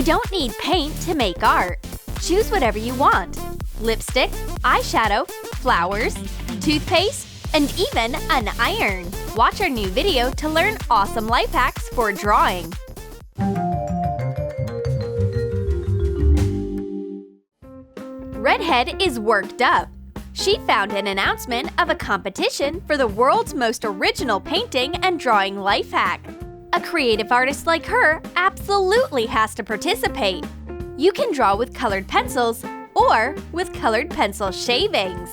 don't need paint to make art. Choose whatever you want: lipstick, eyeshadow, flowers, toothpaste, and even an iron. Watch our new video to learn awesome life hacks for drawing. Redhead is worked up. She found an announcement of a competition for the world's most original painting and drawing life hack. A creative artist like her absolutely has to participate. You can draw with colored pencils or with colored pencil shavings.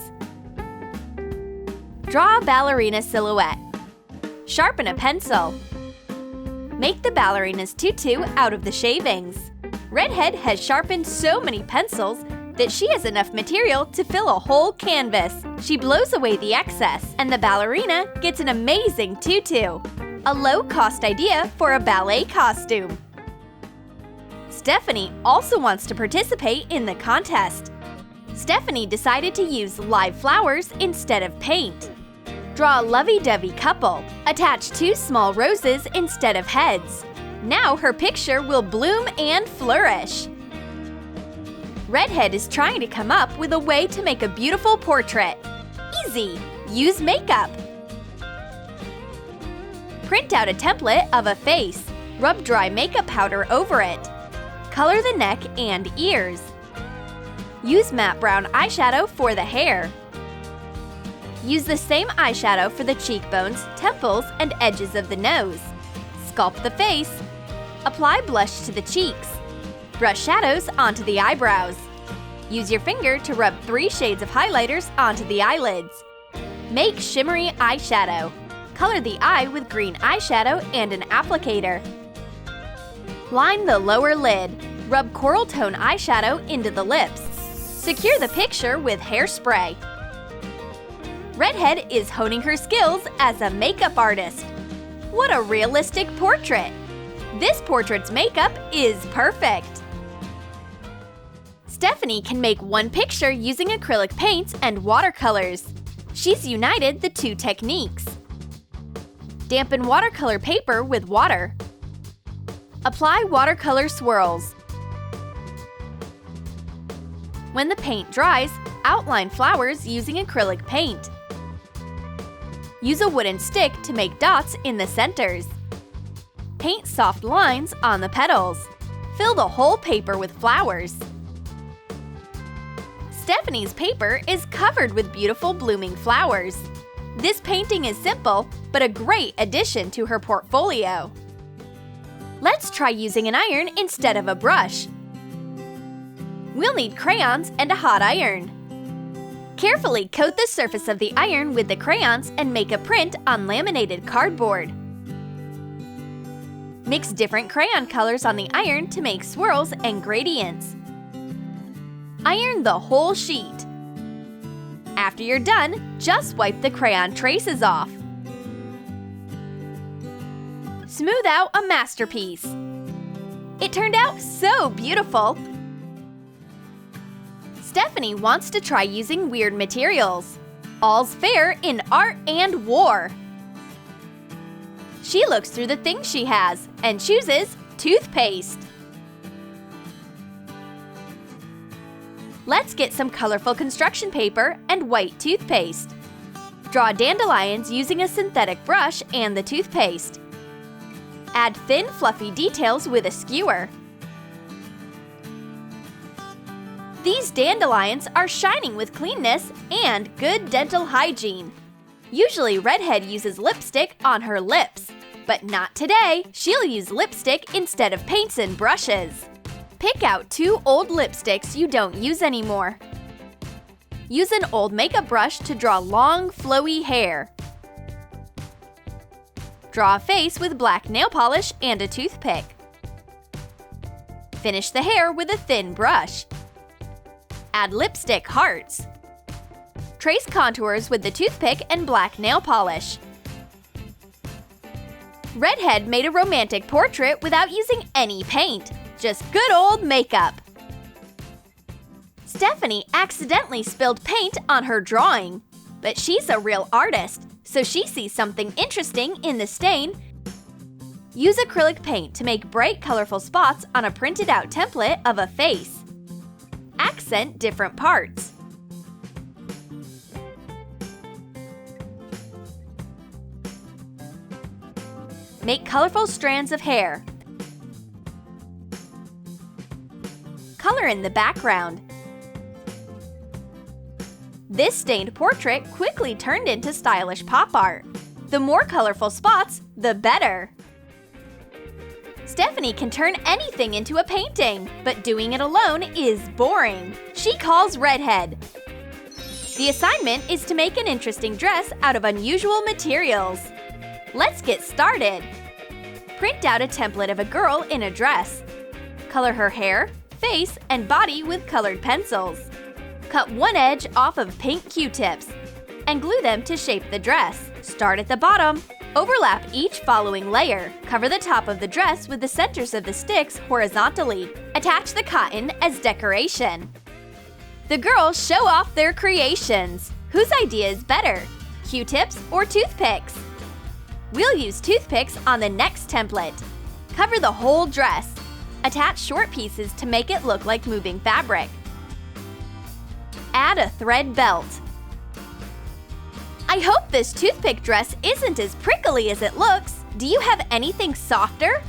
Draw a ballerina silhouette. Sharpen a pencil. Make the ballerina's tutu out of the shavings. Redhead has sharpened so many pencils that she has enough material to fill a whole canvas. She blows away the excess, and the ballerina gets an amazing tutu. A low-cost idea for a ballet costume. Stephanie also wants to participate in the contest. Stephanie decided to use live flowers instead of paint. Draw a lovey-dovey couple. Attach 2 small roses instead of heads. Now her picture will bloom and flourish. Redhead is trying to come up with a way to make a beautiful portrait. Easy! Use makeup. Print out a template of a face. Rub dry makeup powder over it. Color the neck and ears. Use matte brown eyeshadow for the hair. Use the same eyeshadow for the cheekbones, temples, and edges of the nose. Sculpt the face. Apply blush to the cheeks. Brush shadows onto the eyebrows. Use your finger to rub 3 shades of highlighters onto the eyelids. Make shimmery eyeshadow. Color the eye with green eyeshadow and an applicator. Line the lower lid. Rub coral tone eyeshadow into the lips. Secure the picture with hairspray. Redhead is honing her skills as a makeup artist. What a realistic portrait! This portrait's makeup is perfect! Stephanie can make one picture using acrylic paints and watercolors. She's united the 2 techniques. Dampen watercolor paper with water. Apply watercolor swirls. When the paint dries, outline flowers using acrylic paint. Use a wooden stick to make dots in the centers. Paint soft lines on the petals. Fill the whole paper with flowers. Stephanie's paper is covered with beautiful blooming flowers. This painting is simple, but a great addition to her portfolio. Let's try using an iron instead of a brush. We'll need crayons and a hot iron. Carefully coat the surface of the iron with the crayons and make a print on laminated cardboard. Mix different crayon colors on the iron to make swirls and gradients. Iron the whole sheet. After you're done, just wipe the crayon traces off. Smooth out a masterpiece. It turned out so beautiful! Stephanie wants to try using weird materials. All's fair in art and war. She looks through the things she has and chooses toothpaste. Let's get some colorful construction paper and white toothpaste. Draw dandelions using a synthetic brush and the toothpaste. Add thin, fluffy details with a skewer. These dandelions are shining with cleanness and good dental hygiene. Usually Redhead uses lipstick on her lips, but not today. She'll use lipstick instead of paints and brushes. Pick out 2 old lipsticks you don't use anymore. Use an old makeup brush to draw long, flowy hair. Draw a face with black nail polish and a toothpick. Finish the hair with a thin brush. Add lipstick hearts. Trace contours with the toothpick and black nail polish. Redhead made a romantic portrait without using any paint. Just good old makeup. Stephanie accidentally spilled paint on her drawing, but she's a real artist, so she sees something interesting in the stain Use acrylic paint to make bright, colorful spots on a printed-out template of a face. Accent different parts. Make colorful strands of hair. Color in the background. This stained portrait quickly turned into stylish pop art. The more colorful spots, the better. Stephanie can turn anything into a painting, but doing it alone is boring. She calls Redhead. The assignment is to make an interesting dress out of unusual materials. Let's get started. Print out a template of a girl in a dress. Color her hair, face, and body with colored pencils. Cut one edge off of pink Q-tips and glue them to shape the dress. Start at the bottom. Overlap each following layer. Cover the top of the dress with the centers of the sticks horizontally. Attach the cotton as decoration. The girls show off their creations. Whose idea is better, Q-tips or toothpicks? We'll use toothpicks on the next template. Cover the whole dress. Attach short pieces to make it look like moving fabric. Add a thread belt. I hope this toothpick dress isn't as prickly as it looks. Do you have anything softer?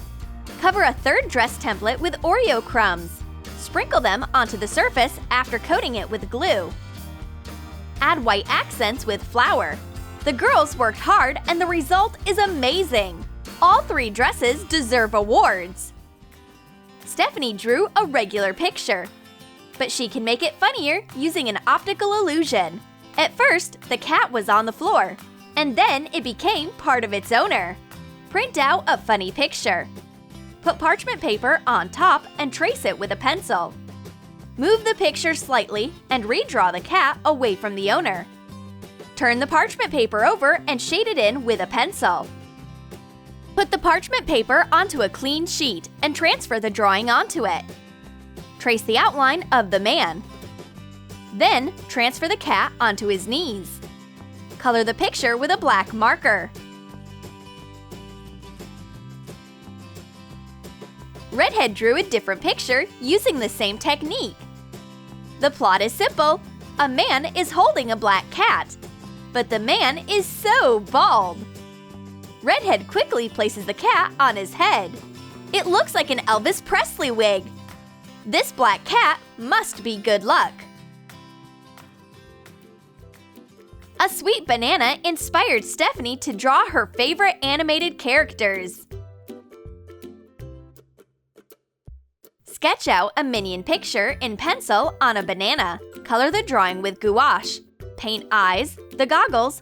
Cover a third dress template with Oreo crumbs. Sprinkle them onto the surface after coating it with glue. Add white accents with flour. The girls worked hard and the result is amazing. All three dresses deserve awards. Stephanie drew a regular picture, but she can make it funnier using an optical illusion. At first, the cat was on the floor, and then it became part of its owner. Print out a funny picture. Put parchment paper on top and trace it with a pencil. Move the picture slightly and redraw the cat away from the owner. Turn the parchment paper over and shade it in with a pencil. Put the parchment paper onto a clean sheet and transfer the drawing onto it. Trace the outline of the man. Then, transfer the cat onto his knees. Color the picture with a black marker. Redhead drew a different picture using the same technique. The plot is simple. A man is holding a black cat, but the man is so bald. Redhead quickly places the cat on his head. It looks like an Elvis Presley wig. This black cat must be good luck. A sweet banana inspired Stephanie to draw her favorite animated characters. Sketch out a minion picture in pencil on a banana. Color the drawing with gouache. Paint eyes, the goggles,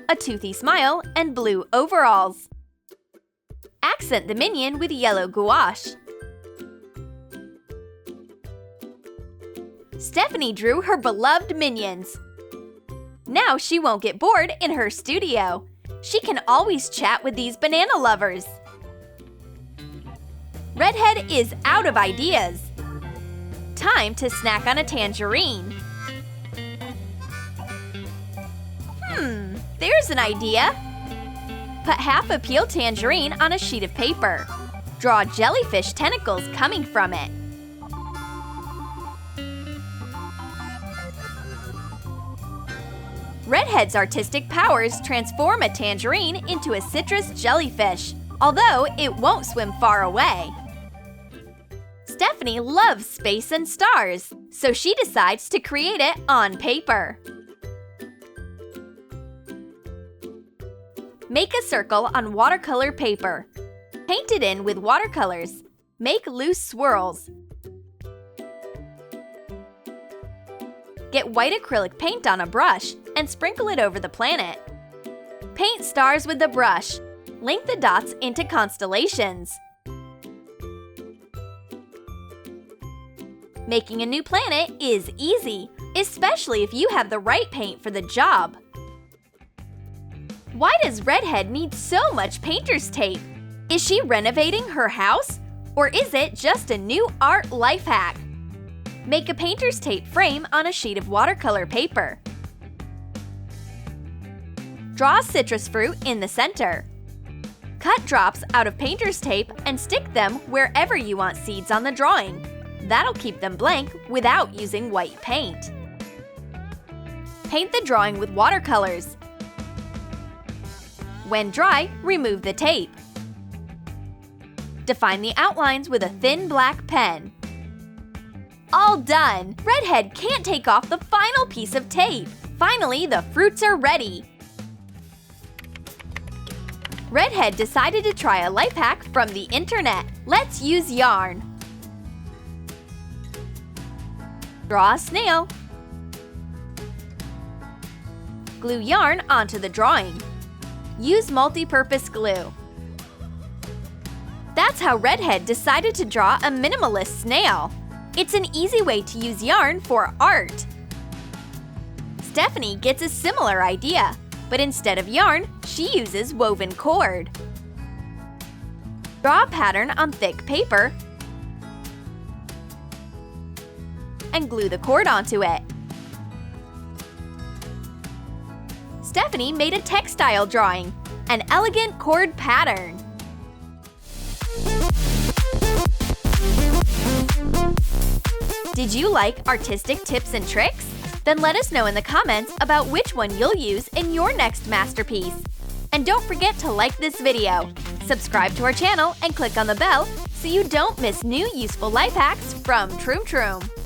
a toothy smile, and blue overalls. Accent the minion with yellow gouache. Stephanie drew her beloved minions. Now she won't get bored in her studio. She can always chat with these banana lovers. Redhead is out of ideas. Time to snack on a tangerine. There's an idea. Put half a peeled tangerine on a sheet of paper. Draw jellyfish tentacles coming from it. Redhead's artistic powers transform a tangerine into a citrus jellyfish, although it won't swim far away. Stephanie loves space and stars, so she decides to create it on paper. Make a circle on watercolor paper. Paint it in with watercolors. Make loose swirls. Get white acrylic paint on a brush and sprinkle it over the planet. Paint stars with the brush. Link the dots into constellations. Making a new planet is easy, especially if you have the right paint for the job. Why does Redhead need so much painter's tape? Is she renovating her house? Or is it just a new art life hack? Make a painter's tape frame on a sheet of watercolor paper. Draw a citrus fruit in the center. Cut drops out of painter's tape and stick them wherever you want seeds on the drawing. That'll keep them blank without using white paint. Paint the drawing with watercolors. When dry, remove the tape. Define the outlines with a thin black pen. All done! Redhead can't take off the final piece of tape. Finally, the fruits are ready. Redhead decided to try a life hack from the internet. Let's use yarn. Draw a snail. Glue yarn onto the drawing. Use multi-purpose glue. That's how Redhead decided to draw a minimalist snail. It's an easy way to use yarn for art. Stephanie gets a similar idea, but instead of yarn, she uses woven cord. Draw a pattern on thick paper and glue the cord onto it. Stephanie made a textile drawing, an elegant cord pattern. Did you like artistic tips and tricks? Then let us know in the comments about which one you'll use in your next masterpiece. And don't forget to like this video, subscribe to our channel, and click on the bell so you don't miss new useful life hacks from Troom.